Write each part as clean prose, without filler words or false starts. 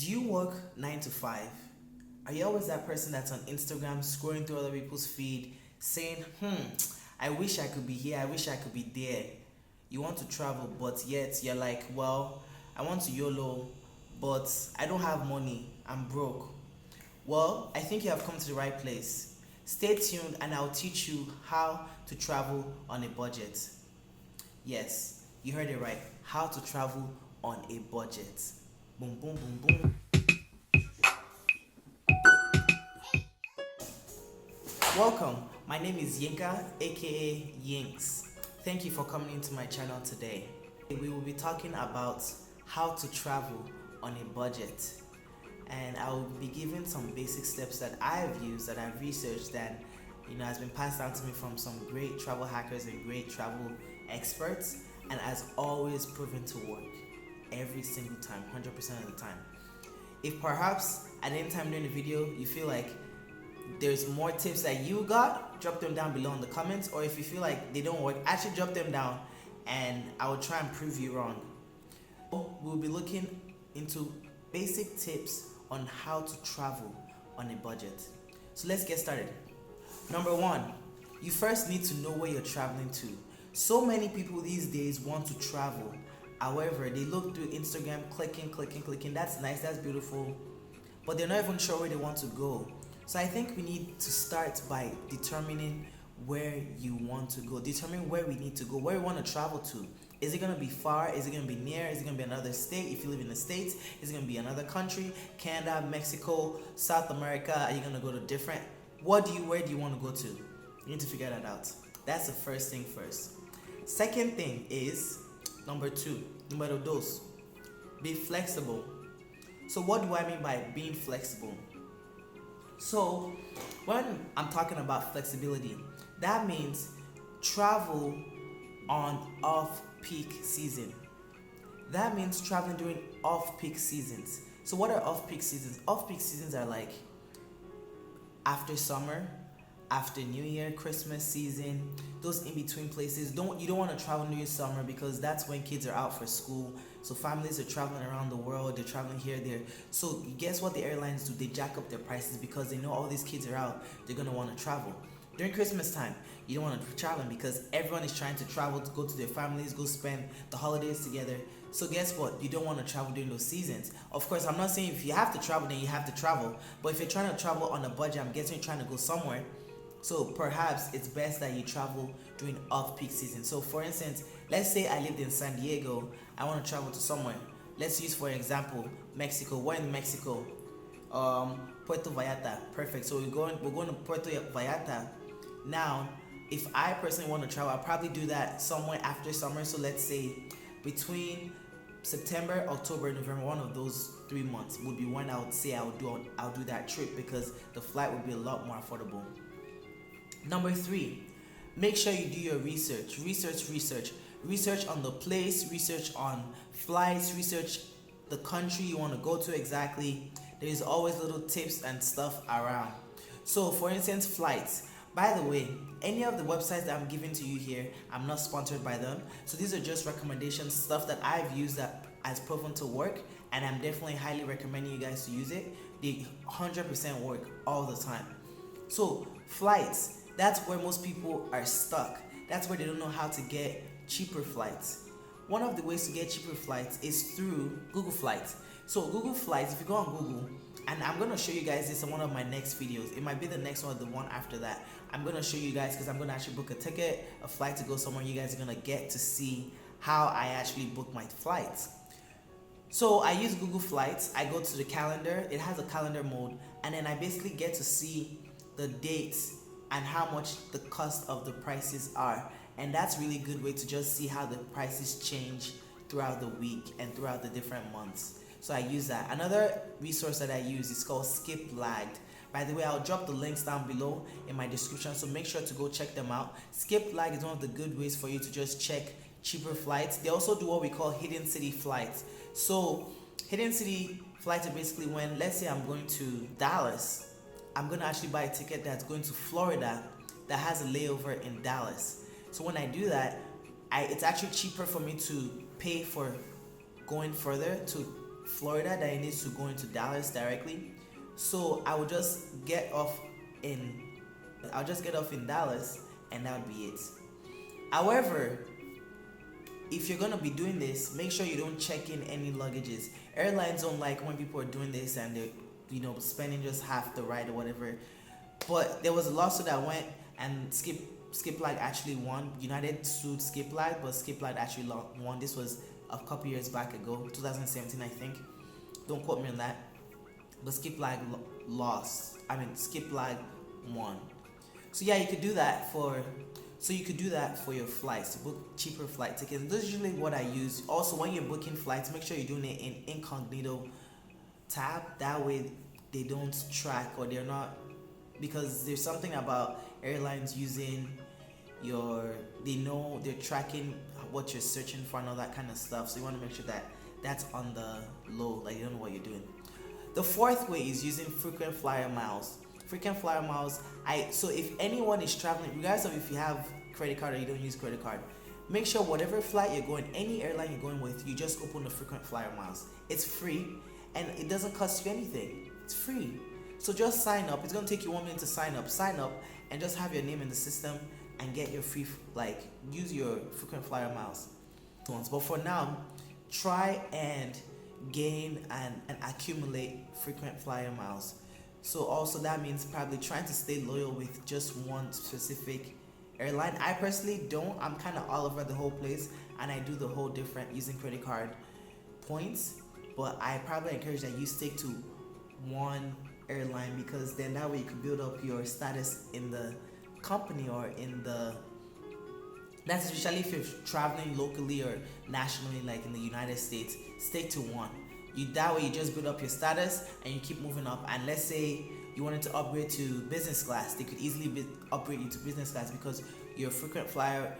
Do you work 9 to 5? Are you always that person that's on Instagram scrolling through other people's feed saying, I wish I could be here, I wish I could be there? You want to travel, but yet you're like, well, I want to YOLO, but I don't have money, I'm broke. Well, I think you have come to the right place. Stay tuned and I'll teach you how to travel on a budget. Yes, you heard it right. How to travel on a budget. Boom, boom, boom, boom. Welcome. My name is Yinka, aka YiNkZZ. Thank you for coming into my channel today. We will be talking about how to travel on a budget. And I will be giving some basic steps that I've used, that I've researched, that has been passed down to me from some great travel hackers and great travel experts, and has always proven to work every single time, 100% of the time. If perhaps at any time during the video you feel like there's more tips that you got, drop them down below in the comments, or if you feel like they don't work, actually drop them down and I will try and prove you wrong. We'll be looking into basic tips on how to travel on a budget. So let's get started. Number one, you first need to know where you're traveling to. So many people these days want to travel. However, they look through Instagram, clicking. That's nice, that's beautiful. But they're not even sure where they want to go. So I think we need to start by determining where you want to go. Determine where we need to go, where we want to travel to. Is it going to be far? Is it going to be near? Is it going to be another state if you live in the States? Is it going to be another country? Canada, Mexico, South America? Are you going to go to different? Where do you want to go to? You need to figure that out. That's the first thing first. Second thing is, number dos, be flexible. So what do I mean by being flexible? So when I'm talking about flexibility, that means travel on off-peak season. That means traveling during off-peak seasons. So what are off-peak seasons? Off-peak seasons are like after summer, after New Year, Christmas season, those in-between places. You don't want to travel during summer because that's when kids are out for school. So families are traveling around the world, they're traveling here, there. So guess what the airlines do? They jack up their prices because they know all these kids are out, they're going to want to travel. During Christmas time, you don't want to travel because everyone is trying to travel to go to their families, go spend the holidays together. So guess what? You don't want to travel during those seasons. Of course, I'm not saying if you have to travel, then you have to travel. But if you're trying to travel on a budget, I'm guessing you're trying to go somewhere. So perhaps it's best that you travel during off-peak season. So for instance, let's say I lived in San Diego, I want to travel to somewhere. Let's use for example Mexico. We're in Mexico, Puerto Vallarta. Perfect. So we're going to Puerto Vallarta. Now, if I personally want to travel, I'll probably do that somewhere after summer. So let's say between September, October, November, one of those 3 months would be when I would say I'll do that trip because the flight would be a lot more affordable. Number 3, make sure you do your research. Research on the place, research on flights, research the country you want to go to exactly. There's always little tips and stuff around. So for instance, flights. By the way, any of the websites that I'm giving to you here, I'm not sponsored by them. So these are just recommendations, stuff that I've used that has proven to work, and I'm definitely highly recommending you guys to use it. They 100% work all the time. So flights. That's where most people are stuck. That's where they don't know how to get cheaper flights. One of the ways to get cheaper flights is through Google Flights. So Google Flights, if you go on Google, and I'm going to show you guys this in one of my next videos. It might be the next one or the one after that. I'm going to show you guys because I'm going to actually book a ticket, a flight to go somewhere. You guys are going to get to see how I actually book my flights. So I use Google Flights. I go to the calendar. It has a calendar mode. And then I basically get to see the dates and how much the cost of the prices are. And that's really good way to just see how the prices change throughout the week and throughout the different months. So I use that. Another resource that I use is called Skip Lagged. By the way, I'll drop the links down below in my description, so make sure to go check them out. Skip Lagged is one of the good ways for you to just check cheaper flights. They also do what we call hidden city flights. So hidden city flights are basically when, let's say I'm going to Dallas, I'm going to actually buy a ticket that's going to Florida that has a layover in Dallas. So when I do that, it's actually cheaper for me to pay for going further to Florida that it needs to go into Dallas directly. So I would just get off in Dallas, and that would be it. However, if you're gonna be doing this, make sure you don't check in any luggages. Airlines don't like when people are doing this and they're, spending just half the ride or whatever. But there was a lawsuit that went, and Skipline actually won. United sued Skipline, but Skipline actually won. This was a couple years back ago, 2017, I think. Don't quote me on that. But Skipline lost. Skipline won. So yeah, you could do that for your flights, to book cheaper flight tickets. This is usually what I use. Also, when you're booking flights, make sure you're doing it in incognito tab. That way they don't track, or they're not, because there's something about airlines using they know they're tracking what you're searching for and all that kind of stuff. So you want to make sure that that's on the low, like you don't know what you're doing. The fourth way is using frequent flyer miles. So if anyone is traveling, regardless of if you have credit card or you don't use credit card, make sure whatever flight you're going, any airline you're going with, you just open the frequent flyer miles. It's free and it doesn't cost you anything. It's free. So just sign up. It's going to take you 1 minute to sign up and just have your name in the system and get your free, use your frequent flyer miles. But for now, try and gain and accumulate frequent flyer miles. So also that means probably trying to stay loyal with just one specific airline. I personally don't. I'm kind of all over the whole place, and I do the whole different using credit card points. But I probably encourage that you stick to one airline, because then that way you can build up your status in the company or in the. That's especially if you're traveling locally or nationally, like in the United States. Stick to one. That way you just build up your status and you keep moving up. And let's say you wanted to upgrade to business class, they could easily upgrade you to business class because you're a frequent flyer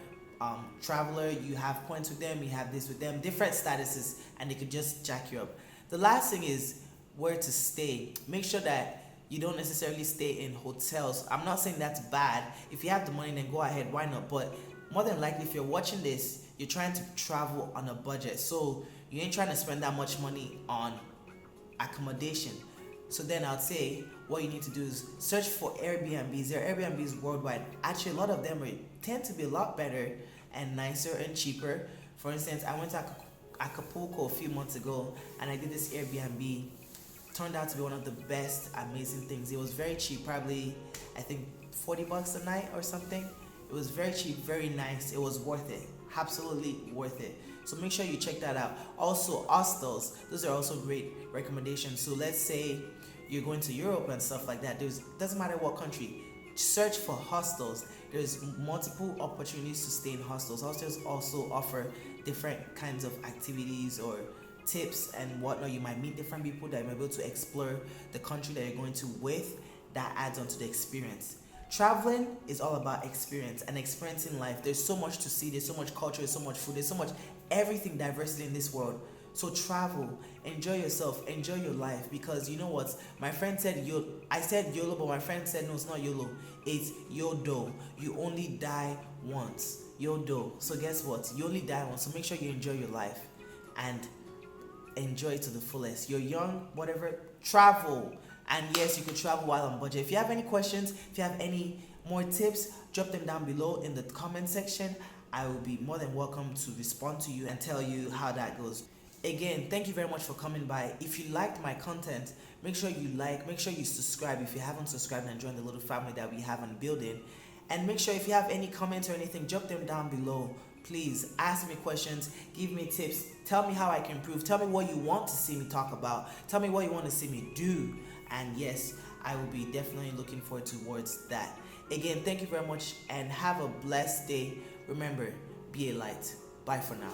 traveler. You have points with them, you have this with them, different statuses, and they could just jack you up. The last thing is where to stay. Make sure that you don't necessarily stay in hotels. I'm not saying that's bad. If you have the money, then go ahead, why not? But more than likely, if you're watching this, you're trying to travel on a budget, so you ain't trying to spend that much money on accommodation. So then I'd say what you need to do is search for Airbnbs. There are Airbnbs worldwide. Actually, a lot of them tend to be a lot better and nicer and cheaper. For instance, I went to Acapulco a few months ago and I did this Airbnb. Turned out to be one of the best, amazing things. It was very cheap, probably I think $40 a night or something. It was very cheap, very nice. It was worth it. Absolutely worth it. So make sure you check that out. Also, hostels, those are also great recommendations. So let's say you're going to Europe and stuff like that. Doesn't matter what country, search for hostels. There's multiple opportunities to stay in hostels. Hostels also offer different kinds of activities or tips and whatnot. You might meet different people that you might be able to explore the country that you're going to with. That adds on to the experience. Traveling is all about experience and experiencing life. There's so much to see, there's so much culture, there's so much food, there's so much everything, diversity in this world. So travel, enjoy yourself, enjoy your life, because you know what? My friend said I said YOLO, but my friend said no, it's not YOLO, it's YODO. You only die once. YODO. So guess what? You only die once. So make sure you enjoy your life and enjoy it to the fullest. You're young, whatever, travel. And yes, you can travel while on budget. If you have any questions, if you have any more tips, drop them down below in the comment section. I will be more than welcome to respond to you and tell you how that goes. Again, thank you very much for coming by. If you liked my content, make sure you make sure you subscribe if you haven't subscribed, and join the little family that we have on building. And make sure if you have any comments or anything, drop them down below. Please ask me questions, give me tips, tell me how I can improve, tell me what you want to see me talk about, tell me what you want to see me do. And yes, I will be definitely looking forward towards that. Again, thank you very much and have a blessed day. Remember, be a light. Bye for now.